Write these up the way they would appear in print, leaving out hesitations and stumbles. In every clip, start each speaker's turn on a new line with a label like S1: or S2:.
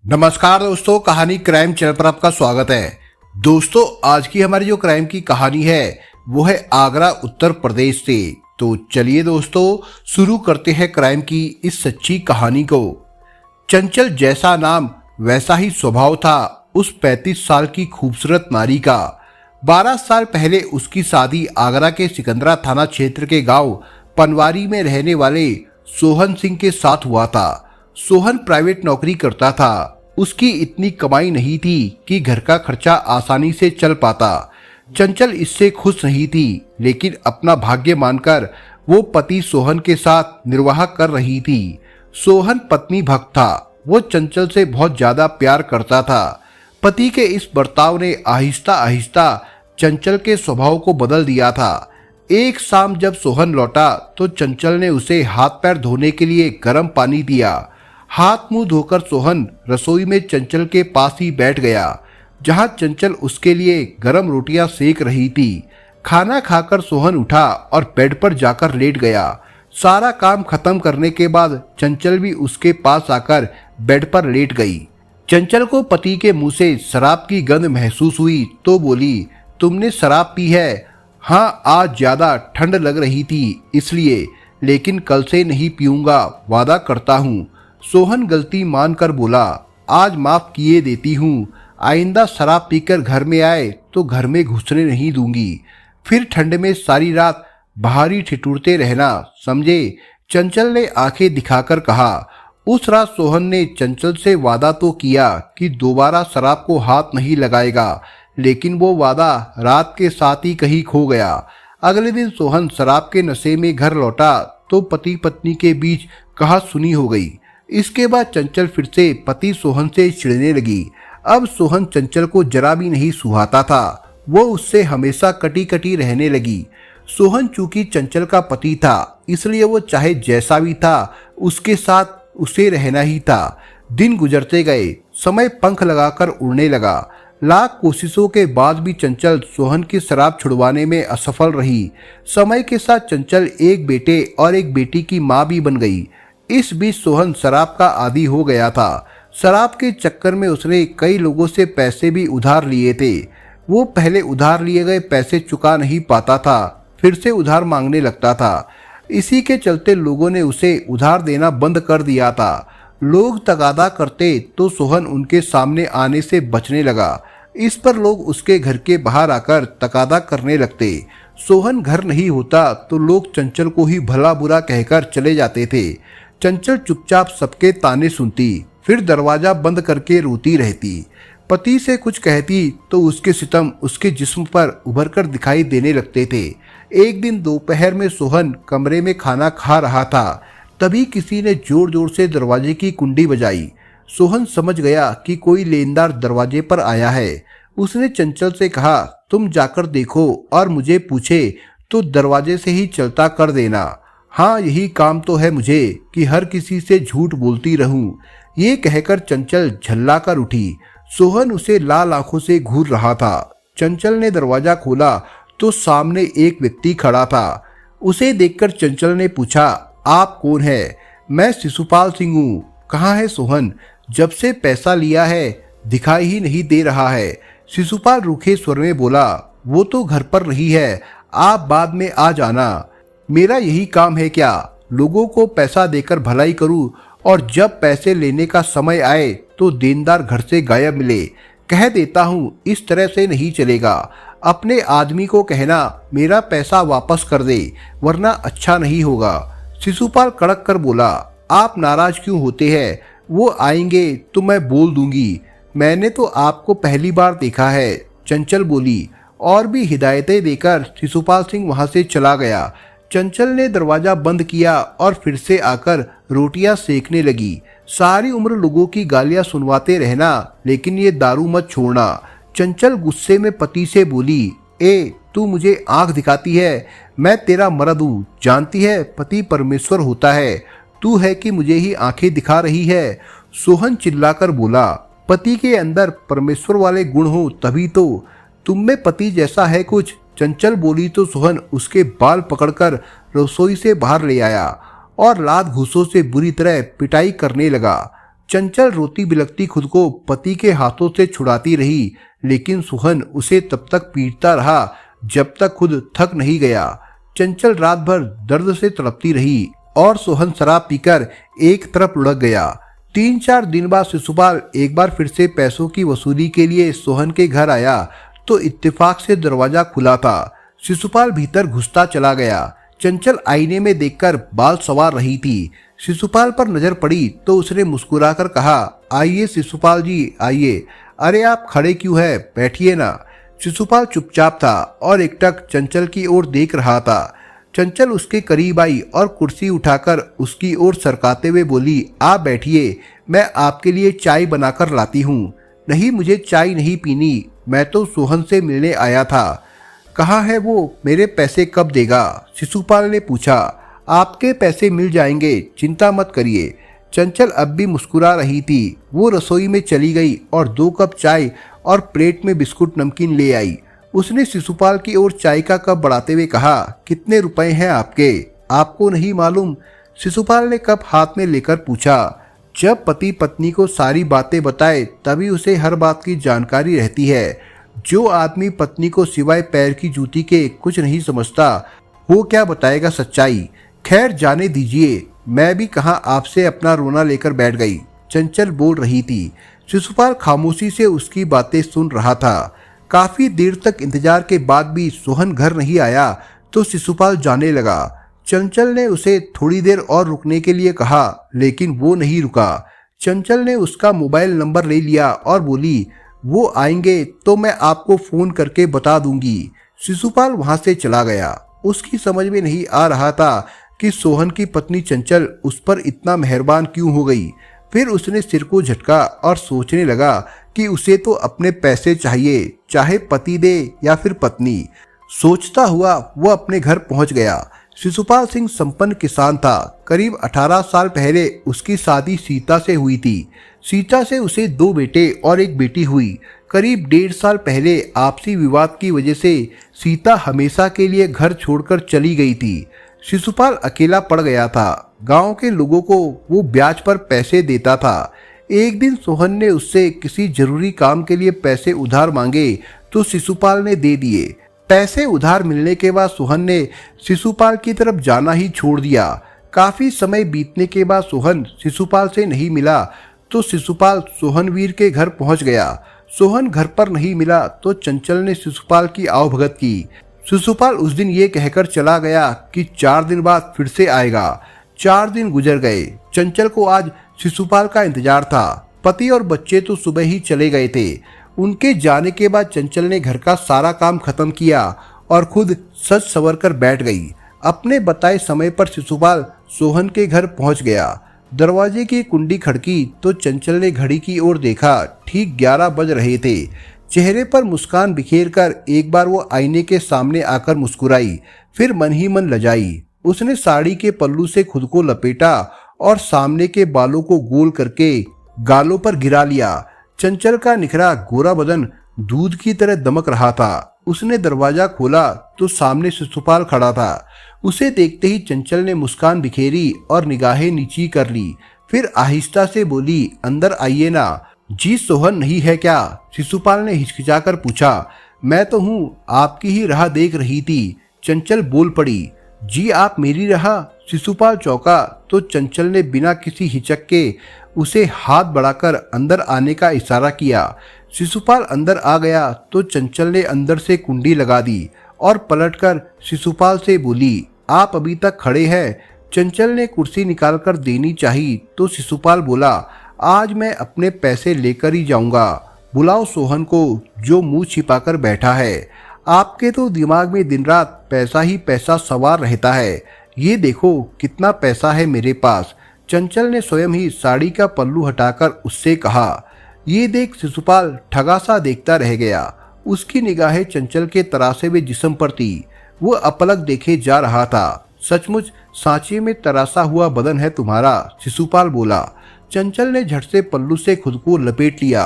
S1: नमस्कार दोस्तों, कहानी क्राइम चैनल पर आपका स्वागत है। दोस्तों, आज की हमारी जो क्राइम की कहानी है वो है आगरा उत्तर प्रदेश से। तो चलिए दोस्तों, शुरू करते हैं क्राइम की इस सच्ची कहानी को। चंचल जैसा नाम वैसा ही स्वभाव था उस 35 साल की खूबसूरत नारी का। 12 साल पहले उसकी शादी आगरा के सिकंदरा थाना क्षेत्र के गांव पनवारी में रहने वाले सोहन सिंह के साथ हुआ था। सोहन प्राइवेट नौकरी करता था। उसकी इतनी कमाई नहीं थी कि घर का खर्चा आसानी से चल पाता। चंचल इससे खुश नहीं थी, लेकिन अपना भाग्य मानकर वो पति सोहन के साथ निर्वाह कर रही थी। सोहन पत्नी भक्त था। वो चंचल से बहुत ज्यादा प्यार करता था। पति के इस बर्ताव ने आहिस्ता आहिस्ता चंचल के स्वभाव को बदल दिया था। एक शाम जब सोहन लौटा तो चंचल ने उसे हाथ पैर धोने के लिए गर्म पानी दिया। हाथ मुंह धोकर सोहन रसोई में चंचल के पास ही बैठ गया, जहां चंचल उसके लिए गर्म रोटियां सेक रही थी। खाना खाकर सोहन उठा और बेड पर जाकर लेट गया। सारा काम खत्म करने के बाद चंचल भी उसके पास आकर बेड पर लेट गई। चंचल को पति के मुंह से शराब की गंध महसूस हुई तो बोली, तुमने शराब पी है? हाँ, आज ज्यादा ठंड लग रही थी इसलिए, लेकिन कल से नहीं पीऊंगा, वादा करता हूँ। सोहन गलती मानकर बोला, आज माफ किए देती हूँ, आइंदा शराब पीकर घर में आए तो घर में घुसने नहीं दूंगी। फिर ठंड में सारी रात बाहर ही ठिठुरते रहना, समझे? चंचल ने आंखें दिखाकर कहा। उस रात सोहन ने चंचल से वादा तो किया कि दोबारा शराब को हाथ नहीं लगाएगा, लेकिन वो वादा रात के साथ ही कहीं खो गया। अगले दिन सोहन शराब के नशे में घर लौटा तो पति पत्नी के बीच कहासुनी हो गई। इसके बाद चंचल फिर से पति सोहन से चिढ़ने लगी। अब सोहन चंचल को जरा भी नहीं सुहाता था। वो उससे हमेशा कटी कटी रहने लगी। सोहन चूंकि चंचल का पति था, इसलिए वो चाहे जैसा भी था उसके साथ उसे रहना ही था। दिन गुजरते गए, समय पंख लगाकर उड़ने लगा। लाख कोशिशों के बाद भी चंचल सोहन की शराब छुड़वाने में असफल रही। समय के साथ चंचल एक बेटे और एक बेटी की मां भी बन गई। इस बीच सोहन शराब का आदी हो गया था। शराब के चक्कर में उसने कई लोगों से पैसे भी उधार लिए थे। वो पहले उधार लिए गए पैसे चुका नहीं पाता था, फिर से उधार मांगने लगता था। इसी के चलते लोगों ने उसे उधार देना बंद कर दिया था। लोग तगादा करते तो सोहन उनके सामने आने से बचने लगा। इस पर लोग उसके घर के बाहर आकर तगादा करने लगते। सोहन घर नहीं होता तो लोग चंचल को ही भला बुरा कहकर चले जाते थे। चंचल चुपचाप सबके ताने सुनती, फिर दरवाजा बंद करके रोती रहती। पति से कुछ कहती तो उसके सितम उसके जिस्म पर उभर कर दिखाई देने लगते थे। एक दिन दोपहर में सोहन कमरे में खाना खा रहा था, तभी किसी ने जोर जोर से दरवाजे की कुंडी बजाई। सोहन समझ गया कि कोई लेनदार दरवाजे पर आया है। उसने चंचल से कहा, तुम जाकर देखो और मुझे पूछे तो दरवाजे से ही चलता कर देना। हाँ, यही काम तो है मुझे कि हर किसी से झूठ बोलती रहूं। ये कहकर चंचल झल्ला कर उठी। सोहन उसे लाल आंखों से घूर रहा था। चंचल ने दरवाजा खोला तो सामने एक व्यक्ति खड़ा था। उसे देखकर चंचल ने पूछा, आप कौन है? मैं शिशुपाल सिंह हूँ। कहाँ है सोहन? जब से पैसा लिया है दिखाई ही नहीं दे रहा है। शिशुपाल रूखे स्वर में बोला, वो तो घर पर रही है, आप बाद में आ जाना। मेरा यही काम है क्या? लोगों को पैसा देकर भलाई करूं और जब पैसे लेने का समय आए तो देनदार घर से गायब मिले। कह देता हूं, इस तरह से नहीं चलेगा। अपने आदमी को कहना मेरा पैसा वापस कर दे, वरना अच्छा नहीं होगा। शिशुपाल कड़क कर बोला, आप नाराज क्यों होते हैं? वो आएंगे तो मैं बोल दूंगी। मैंने तो आपको पहली बार देखा है, चंचल बोली। और भी हिदायतें देकर शिशुपाल सिंह वहां से चला गया। चंचल ने दरवाजा बंद किया और फिर से आकर रोटियां सेकने लगी। सारी उम्र लोगों की गालियां सुनवाते रहना, लेकिन ये दारू मत छोड़ना। चंचल गुस्से में पति से बोली, तू मुझे आंख दिखाती है? मैं तेरा मर्द हूँ, जानती है पति परमेश्वर होता है। तू है कि मुझे ही आंखें दिखा रही है? सोहन चिल्लाकर बोला, पति के अंदर परमेश्वर वाले गुण हो तभी तो। तुम में पति जैसा है कुछ? चंचल बोली तो सोहन उसके बाल पकड़कर रसोई से बाहर ले आया और लात घूसों से बुरी तरह पिटाई करने लगा। चंचल रोती बिलखती खुद को पति के हाथों से छुड़ाती रही, लेकिन सोहन उसे तब तक पीटता रहा जब तक खुद थक नहीं गया। चंचल रात भर दर्द से तड़पती रही और सोहन शराब पीकर एक तरफ लुढ़क गया। 3-4 दिन बाद शिशुपाल एक बार फिर से पैसों की वसूली के लिए सोहन के घर आया तो इत्तेफाक से दरवाजा खुला था। शिशुपाल भीतर घुसता चला गया। चंचल आईने में देखकर बाल संवार रही थी। शिशुपाल पर नजर पड़ी तो उसने मुस्कुराकर कहा, आइए शिशुपाल जी आइए। अरे आप खड़े क्यों हैं, बैठिए ना। शिशुपाल चुपचाप था और एकटक चंचल की ओर देख रहा था। चंचल उसके करीब आई और कुर्सी उठाकर उसकी ओर सरकाते हुए बोली, आप बैठिए, मैं आपके लिए चाय बनाकर लाती हूँ। नहीं, मुझे चाय नहीं पीनी, मैं तो सोहन से मिलने आया था। कहाँ है वो, मेरे पैसे कब देगा? शिशुपाल ने पूछा। आपके पैसे मिल जाएंगे, चिंता मत करिए। चंचल अब भी मुस्कुरा रही थी। वो रसोई में चली गई और 2 कप चाय और प्लेट में बिस्कुट नमकीन ले आई। उसने शिशुपाल की ओर चाय का कप बढ़ाते हुए कहा, कितने रुपए हैं आपके? आपको नहीं मालूम? शिशुपाल ने कप हाथ में लेकर पूछा। जब पति पत्नी को सारी बातें बताए तभी उसे हर बात की जानकारी रहती है। जो आदमी पत्नी को सिवाय पैर की जूती के कुछ नहीं समझता, वो क्या बताएगा सच्चाई। खैर जाने दीजिए, मैं भी कहाँ आपसे अपना रोना लेकर बैठ गई। चंचल बोल रही थी। शिशुपाल खामोशी से उसकी बातें सुन रहा था। काफी देर तक इंतजार के बाद भी सोहन घर नहीं आया तो शिशुपाल जाने लगा। चंचल ने उसे थोड़ी देर और रुकने के लिए कहा, लेकिन वो नहीं रुका। चंचल ने उसका मोबाइल नंबर ले लिया और बोली, वो आएंगे तो मैं आपको फोन करके बता दूंगी। शिशुपाल वहां से चला गया। उसकी समझ में नहीं आ रहा था कि सोहन की पत्नी चंचल उस पर इतना मेहरबान क्यों हो गई। फिर उसने सिर को झटका और सोचने लगा कि उसे तो अपने पैसे चाहिए, चाहे पति दे या फिर पत्नी। सोचता हुआ वो अपने घर पहुंच गया। शिशुपाल सिंह संपन्न किसान था। करीब 18 साल पहले उसकी शादी सीता से हुई थी। सीता से उसे 2 बेटे और एक बेटी हुई। करीब 1.5 साल पहले आपसी विवाद की वजह से सीता हमेशा के लिए घर छोड़कर चली गई थी। शिशुपाल अकेला पड़ गया था। गांव के लोगों को वो ब्याज पर पैसे देता था। एक दिन सोहन ने उससे किसी जरूरी काम के लिए पैसे उधार मांगे तो शिशुपाल ने दे दिए। पैसे उधार मिलने के बाद सोहन ने शिशुपाल की तरफ जाना ही छोड़ दिया। काफी समय बीतने के बाद सोहन शिशुपाल से नहीं मिला तो शिशुपाल सोहनवीर के घर पहुंच गया। सोहन घर पर नहीं मिला तो चंचल ने शिशुपाल की आवभगत की। शिशुपाल उस दिन ये कहकर चला गया कि 4 दिन बाद फिर से आएगा। 4 दिन गुजर गए। चंचल को आज शिशुपाल का इंतजार था। पति और बच्चे तो सुबह ही चले गए थे। उनके जाने के बाद चंचल ने घर का सारा काम खत्म किया और खुद सज संवर कर बैठ गई। अपने बताए समय पर शिशुपाल सोहन के घर पहुंच गया। दरवाजे की कुंडी खड़की तो चंचल ने घड़ी की ओर देखा। ठीक 11 बज रहे थे। चेहरे पर मुस्कान बिखेर कर एक बार वो आईने के सामने आकर मुस्कुराई, फिर मन ही मन लजाई। उसने साड़ी के पल्लू से खुद को लपेटा और सामने के बालों को गोल करके गालों पर गिरा लिया। चंचल का निखरा गोरा बदन दूध की तरह दमक रहा था। उसने दरवाजा खोला तो सामने शिशुपाल खड़ा था। उसे देखते ही चंचल ने मुस्कान बिखेरी और निगाहें नीची कर ली। फिर आहिस्ता से बोली, अंदर आइए ना। जी सोहन नहीं है क्या? शिशुपाल ने हिचकिचाकर पूछा। मैं तो हूँ, आपकी ही राह देख रही थी। चंचल बोल पड़ी। जी आप मेरी राह? शिशुपाल चौंका तो चंचल ने बिना किसी हिचक के उसे हाथ बढ़ाकर अंदर आने का इशारा किया। शिशुपाल अंदर आ गया तो चंचल ने अंदर से कुंडी लगा दी और पलटकर शिशुपाल से बोली, आप अभी तक खड़े हैं? चंचल ने कुर्सी निकालकर देनी चाहिए तो शिशुपाल बोला, आज मैं अपने पैसे लेकर ही जाऊंगा। बुलाओ सोहन को जो मुंह छिपाकर बैठा है। आपके तो दिमाग में दिन रात पैसा ही पैसा सवार रहता है। ये देखो कितना पैसा है मेरे पास। चंचल ने स्वयं ही साड़ी का पल्लू हटाकर उससे कहा। ये देख शिशुपाल ठगा सा देखता रह गया। उसकी निगाहें चंचल के तरासे हुए जिस्म पर थी। वो अपलक देखे जा रहा था। सचमुच सांचे में तरासा हुआ बदन है तुम्हारा, शिशुपाल बोला। चंचल ने झट से पल्लू से खुद को लपेट लिया।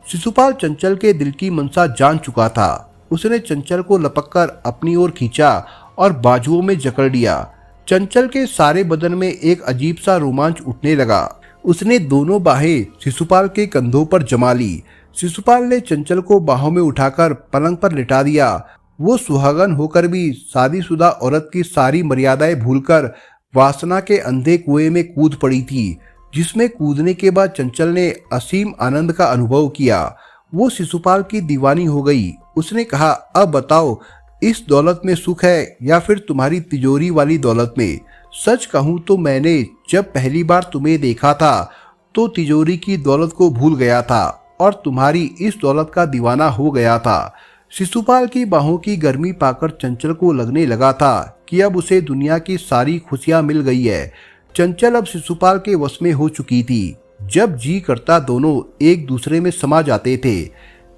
S1: शिशुपाल चंचल के दिल की मनसा जान चुका था। उसने चंचल को लपककर अपनी ओर खींचा और बाजुओं में जकड़ लिया। चंचल के सारे बदन में एक अजीब सा रोमांच उठने लगा। उसने दोनों बाहें शिशुपाल के कंधों पर जमा ली। शिशुपाल ने चंचल को बाहों में उठाकर पलंग पर लिटा दिया। वो सुहागन होकर भी शादीशुदा औरत की सारी मर्यादाएं भूलकर वासना के अंधे कुएं में कूद पड़ी थी, जिसमें कूदने के बाद चंचल ने असीम आनंद का अनुभव किया। वो शिशुपाल की दीवानी हो गई। उसने कहा, अब बताओ, इस दौलत में सुख है या फिर तुम्हारी तिजोरी वाली दौलत में? सच कहूं तो मैंने जब पहली बार तुम्हें देखा था तो तिजोरी की दौलत को भूल गया था और तुम्हारी इस दौलत का दीवाना हो गया था। शिशुपाल की बाहों की गर्मी पाकर चंचल को लगने लगा था कि अब उसे दुनिया की सारी खुशियां मिल गई है। चंचल अब शिशुपाल के वश में हो चुकी थी। जब जी करता दोनों एक दूसरे में समा जाते थे।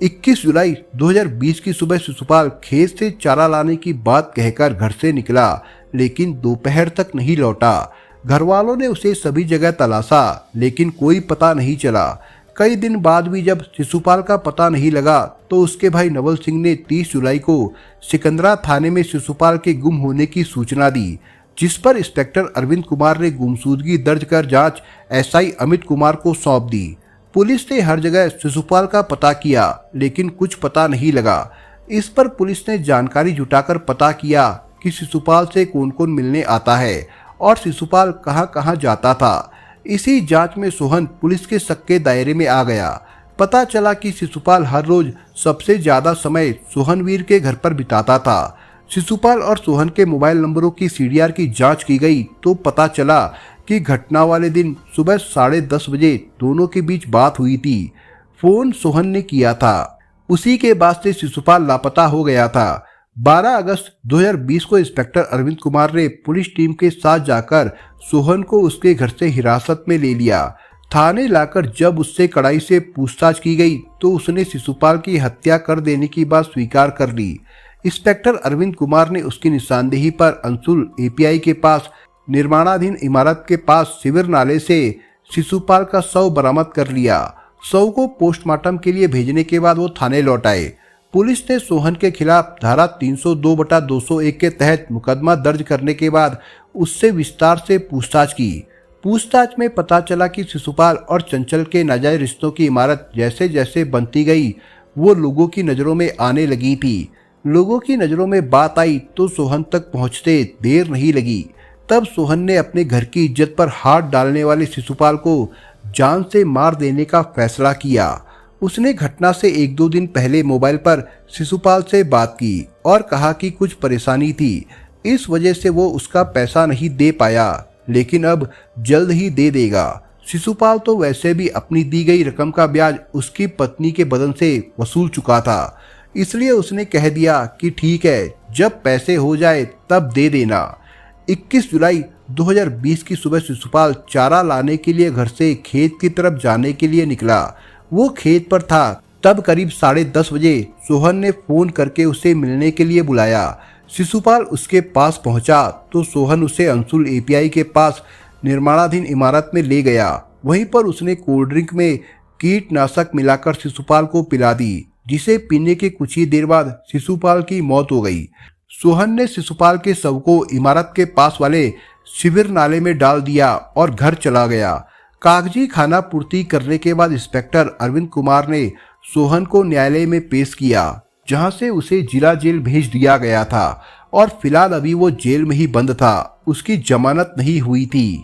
S1: 21 जुलाई 2020 की सुबह शिशुपाल खेत से चारा लाने की बात कहकर घर से निकला, लेकिन दोपहर तक नहीं लौटा। घर वालों ने उसे सभी जगह तलाशा, लेकिन कोई पता नहीं चला। कई दिन बाद भी जब शिशुपाल का पता नहीं लगा तो उसके भाई नवल सिंह ने 30 जुलाई को सिकंदरा थाने में शिशुपाल के गुम होने की सूचना दी, जिस पर इंस्पेक्टर अरविंद कुमार ने गुमशुदगी दर्ज कर जांच एसआई अमित कुमार को सौंप दी। पुलिस ने हर जगह शिशुपाल का पता किया, लेकिन कुछ पता नहीं लगा। इस पर पुलिस ने जानकारी जुटाकर पता किया कि शिशुपाल से कौन कौन मिलने आता है और शिशुपाल कहां कहां जाता था। इसी जांच में सोहन पुलिस के शक के दायरे में आ गया। पता चला कि शिशुपाल हर रोज सबसे ज्यादा समय सोहनवीर के घर पर बिताता था। शिशुपाल और सोहन के मोबाइल नंबरों की सीडीआर की जांच की गई तो पता चला कि घटना वाले दिन सुबह 10:30 बजे दोनों के बीच बात हुई थी। फोन सोहन ने किया था। उसी के बाद से शिशुपाल लापता हो गया था। 12 अगस्त 2020 को इंस्पेक्टर अरविंद कुमार ने पुलिस टीम के साथ जाकर सोहन को उसके घर से हिरासत में ले लिया। थाने लाकर जब उससे कड़ाई से पूछताछ की गई तो उसने शिशुपाल की हत्या कर देने की बात स्वीकार कर ली। इंस्पेक्टर अरविंद कुमार ने उसकी निशानदेही पर अंशुल एपीआई के पास निर्माणाधीन इमारत के पास शिविर नाले से शिशुपाल का शव बरामद कर लिया। शव को पोस्टमार्टम के लिए भेजने के बाद वो थाने लौट आए। पुलिस ने सोहन के खिलाफ धारा 302/201 के तहत मुकदमा दर्ज करने के बाद उससे विस्तार से पूछताछ की। पूछताछ में पता चला कि शिशुपाल और चंचल के नाजायज रिश्तों की इमारत जैसे जैसे बनती गई वो लोगों की नज़रों में आने लगी थी। लोगों की नज़रों में बात आई तो सोहन तक पहुंचते देर नहीं लगी। तब सोहन ने अपने घर की इज्जत पर हाथ डालने वाले शिशुपाल को जान से मार देने का फैसला किया। उसने घटना से 1-2 दिन पहले मोबाइल पर शिशुपाल से बात की और कहा कि कुछ परेशानी थी, इस वजह से वो उसका पैसा नहीं दे पाया, लेकिन अब जल्द ही दे देगा। शिशुपाल तो वैसे भी अपनी दी गई रकम का ब्याज उसकी पत्नी के बदन से वसूल चुका था, इसलिए उसने कह दिया कि ठीक है, जब पैसे हो जाए तब दे देना। 21 जुलाई 2020 की सुबह शिशुपाल चारा लाने के लिए घर से खेत की तरफ जाने के लिए निकला। वो खेत पर था। तब करीब 10:30 बजे सोहन ने फोन करके उसे मिलने के लिए बुलाया। शिशुपाल उसके पास पहुंचा तो सोहन उसे अंशुल एपीआई के पास निर्माणाधीन इमारत में ले गया। वहीं पर उसने कोल्ड ड्रिंक में कीटनाशक मिलाकर शिशुपाल को पिला दी, जिसे पीने के कुछ ही देर बाद शिशुपाल की मौत हो गई। सोहन ने शिशुपाल के शव को इमारत के पास वाले शिविर नाले में डाल दिया और घर चला गया। कागजी खाना पूर्ति करने के बाद इंस्पेक्टर अरविंद कुमार ने सोहन को न्यायालय में पेश किया, जहां से उसे जिला जेल भेज दिया गया था और फिलहाल अभी वो जेल में ही बंद था। उसकी जमानत नहीं हुई थी।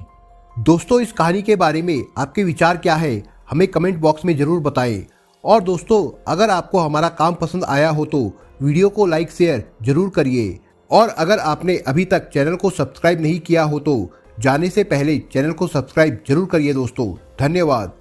S1: दोस्तों, इस कहानी के बारे में आपके विचार क्या है, हमें कमेंट बॉक्स में जरूर बताएं। और दोस्तों, अगर आपको हमारा काम पसंद आया हो तो वीडियो को लाइक शेयर जरूर करिए। और अगर आपने अभी तक चैनल को सब्सक्राइब नहीं किया हो तो जाने से पहले चैनल को सब्सक्राइब जरूर करिए। दोस्तों, धन्यवाद।